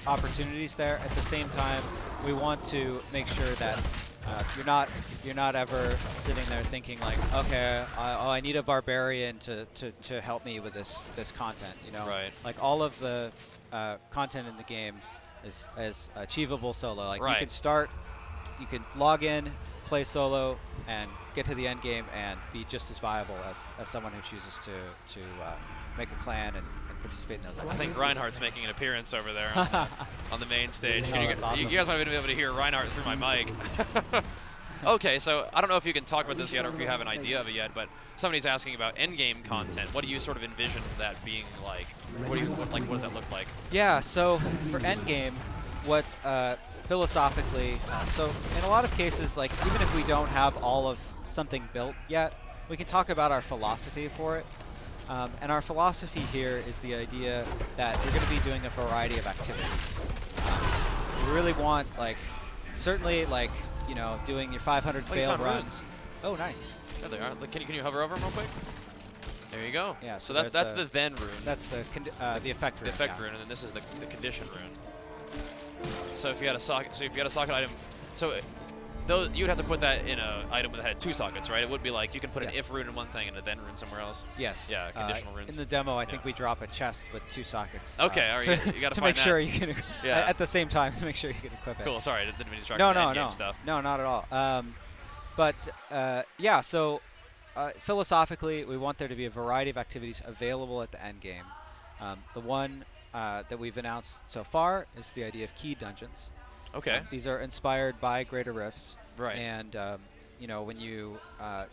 S7: opportunities there. At the same time, we want to make sure that you're not ever sitting there thinking like, okay, I need a barbarian to help me with this content, you know?
S1: Right.
S7: Like all of the content in the game is achievable solo. Like
S1: right.
S7: you can log in, play solo, and get to the end game and be just as viable as someone who chooses to make a clan and participate in those activities.
S1: I think Reinhardt's making an appearance over there on the main stage.
S7: Oh, that's awesome.
S1: You guys might be able to hear Reinhardt through my mic. Okay, so I don't know if you can talk about this yet or if you have an idea of it yet, but somebody's asking about endgame content. What do you sort of envision that being like? What does that look like?
S7: Yeah, so for endgame, what philosophically, so in a lot of cases, like even if we don't have all of something built yet, we can talk about our philosophy for it. And our philosophy here is the idea that we're going to be doing a variety of activities. We really want, like, certainly, like, you know, doing your 500 failed runs. Oh, nice.
S1: There they are. Can you hover over them real quick? There you go.
S7: Yeah.
S1: So that's the then rune.
S7: That's the effect rune.
S1: The effect rune, and then this is the condition rune. So if you had a socket, item, though you would have to put that in an item that had 2 sockets, right? It would be like you can put an if rune in one thing and a then rune somewhere else.
S7: Yes.
S1: Yeah, conditional runes.
S7: In the demo, I think we drop a chest with 2 sockets.
S1: Okay, all right. You got
S7: to
S1: find
S7: make
S1: that.
S7: sure you can.
S1: Yeah.
S7: At the same time, to make sure you can equip it.
S1: Cool. Sorry, I didn't mean to distract
S7: No,
S1: stuff.
S7: no, not at all. Yeah. So philosophically, we want there to be a variety of activities available at the end game. The one that we've announced so far is the idea of key dungeons.
S1: Okay.
S7: These are inspired by Greater Rifts.
S1: Right.
S7: And you know, when you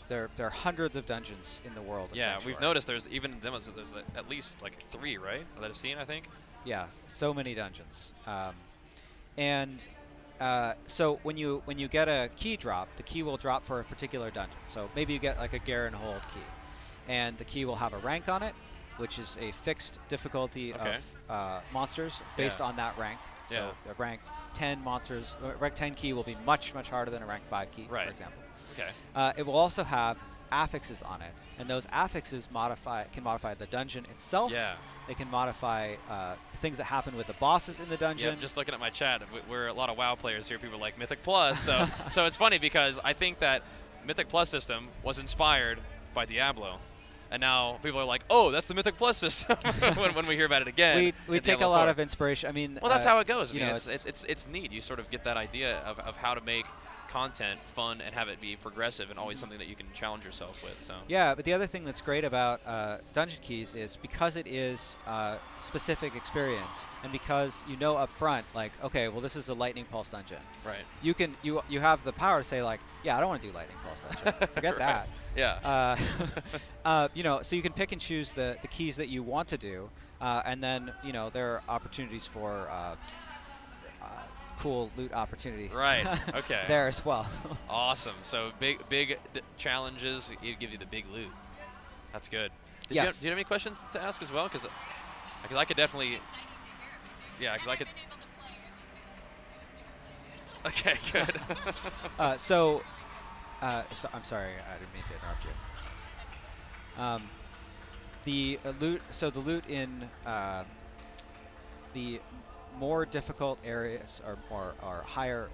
S7: there are hundreds of dungeons in the world.
S1: Yeah, we've noticed there's even there's at least like 3, right? That I've seen, I think.
S7: Yeah, so many dungeons. So when you get a key drop, the key will drop for a particular dungeon. So maybe you get like a Garen Hold key, and the key will have a rank on it, which is a fixed difficulty of monsters based on that rank.
S1: Yeah.
S7: So a rank 10 monsters, rank 10 key will be much harder than a rank 5 key, for example.
S1: Okay.
S7: It will also have affixes on it, and those affixes can modify the dungeon itself.
S1: Yeah.
S7: They can modify things that happen with the bosses in the dungeon.
S1: Yeah, just looking at my chat, we're a lot of WoW players here. People like Mythic Plus, so it's funny because I think that Mythic Plus system was inspired by Diablo. And now people are like, oh, that's the Mythic Plus system when we hear about it again.
S7: We take a lot of inspiration. I mean,
S1: well, that's how it goes. I
S7: mean,
S1: mean, it's neat. You sort of get that idea of how to make content fun and have it be progressive and always something that you can challenge yourself with. So
S7: yeah, but the other thing that's great about Dungeon Keys is because it is specific experience, and because you know up front, like, okay, well, this is a Lightning Pulse dungeon.
S1: Right.
S7: You have the power to say like, yeah, I don't want to do Lightning Pulse dungeon. Forget that.
S1: Yeah.
S7: You know, so you can pick and choose the keys that you want to do, and then you know there are opportunities for cool loot opportunities.
S1: Right. Okay.
S7: there as well.
S1: Awesome. So big challenges give you the big loot. That's good. Do you have any questions to ask as well? Because I could definitely. Yeah, because I could. Okay. Good.
S7: So I'm sorry, I didn't mean to interrupt you. The loot. So the loot in the more difficult areas or higher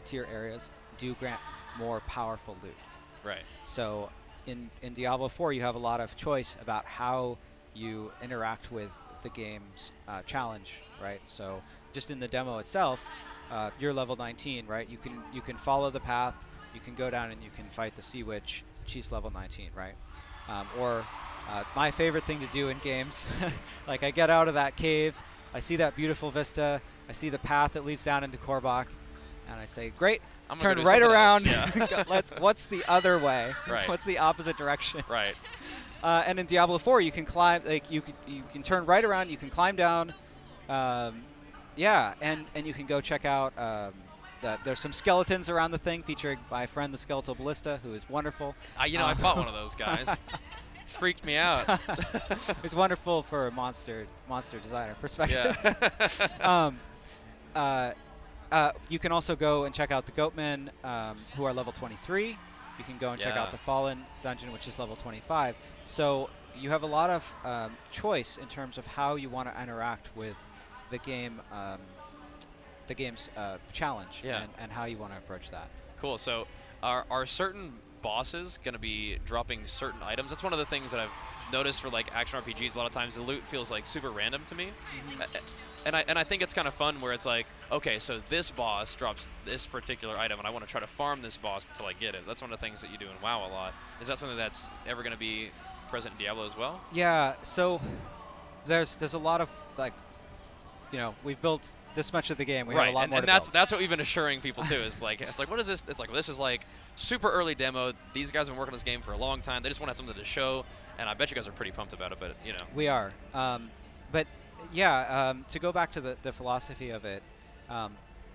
S7: tier areas do grant more powerful loot.
S1: Right.
S7: So in Diablo IV, you have a lot of choice about how you interact with the game's challenge, right? So just in the demo itself, you're level 19, right? You can follow the path. You can go down and you can fight the Sea Witch. She's level 19, right? Or my favorite thing to do in games, like I get out of that cave, I see that beautiful vista, I see the path that leads down into Korbach, and I say, great, turn right around. Yeah. What's the other way?
S1: Right.
S7: What's the opposite direction?
S1: Right.
S7: And in Diablo IV, you can climb, like you can turn right around, you can climb down, yeah, and you can go check out there's some skeletons around the thing, featuring my friend the Skeletal Ballista, who is wonderful.
S1: I fought one of those guys. Freaked me out.
S7: It's wonderful for a monster designer perspective.
S1: Yeah.
S7: You can also go and check out the Goatmen, who are level 23. You can go and check out the Fallen dungeon, which is level 25. So you have a lot of choice in terms of how you want to interact with the game, the game's challenge, and how you want to approach that.
S1: Cool. So are certain bosses going to be dropping certain items? That's one of the things that I've noticed for like action RPGs. A lot of times the loot feels like super random to me. And I think it's kind of fun where it's like, okay, so this boss drops this particular item, and I want to try to farm this boss until I get it. That's one of the things that you do in WoW a lot. Is that something that's ever going to be present in Diablo as well?
S7: Yeah. So there's a lot of like, we've built this much of the game. We have a lot more to build.
S1: That's what we've been assuring people too. Is like, it's like, what is this? It's like, this is like super early demo. These guys have been working on this game for a long time. They just want to have something to show, and I bet you guys are pretty pumped about it. But
S7: we are. But yeah, to go back to the philosophy of it,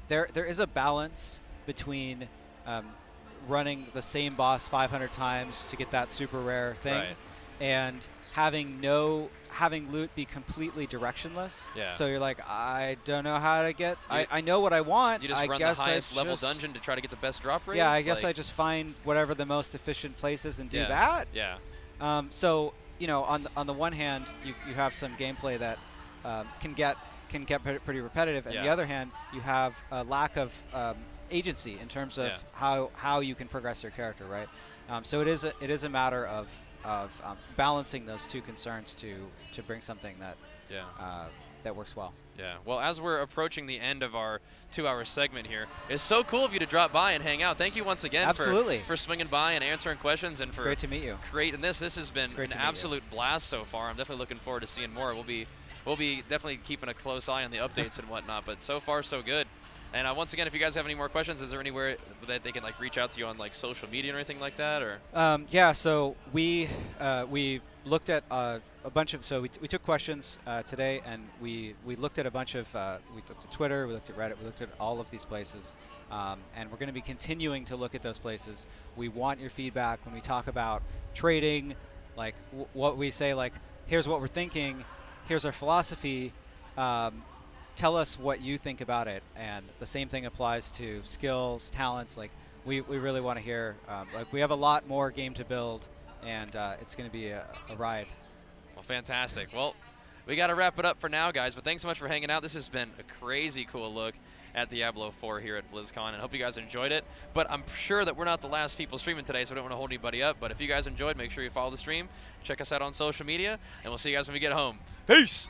S7: there is a balance between running the same boss 500 times to get that super rare thing, and having loot be completely directionless.
S1: Yeah.
S7: So you're like, I don't know how to get. I know what I want.
S1: You just run the highest level dungeon to try to get the best drop rate.
S7: Yeah, I guess I just find whatever the most efficient place is and do that.
S1: Yeah.
S7: So on the one hand, you have some gameplay that can get pretty repetitive, and the other hand, you have a lack of agency in terms of how you can progress your character, right? So it is a matter of balancing those two concerns to bring something that works well.
S1: Yeah. Well, as we're approaching the end of our 2-hour segment here, it's so cool of you to drop by and hang out. Thank you once again for swinging by and answering questions, and
S7: it's
S1: for
S7: great to meet you.
S1: Creating this. This has been an absolute blast so far. I'm definitely looking forward to seeing more. We'll be definitely keeping a close eye on the updates and whatnot, but so far so good. And once again, if you guys have any more questions, is there anywhere that they can like reach out to you on like social media or anything like that? Or
S7: yeah, so we looked at a bunch of we took questions today, and we looked at a bunch of we looked at Twitter, we looked at Reddit, we looked at all of these places, and we're going to be continuing to look at those places. We want your feedback when we talk about trading, like what we say, like here's what we're thinking, here's our philosophy. Tell us what you think about it, and the same thing applies to skills, talents. Like we really want to hear. Like we have a lot more game to build, and it's going to be a ride.
S1: Well, fantastic. Well, we got to wrap it up for now, guys. But thanks so much for hanging out. This has been a crazy cool look at Diablo 4 here at Blizzcon, and I hope you guys enjoyed it. But I'm sure that we're not the last people streaming today, so I don't want to hold anybody up. But if you guys enjoyed, make sure you follow the stream, check us out on social media, and we'll see you guys when we get home. Peace.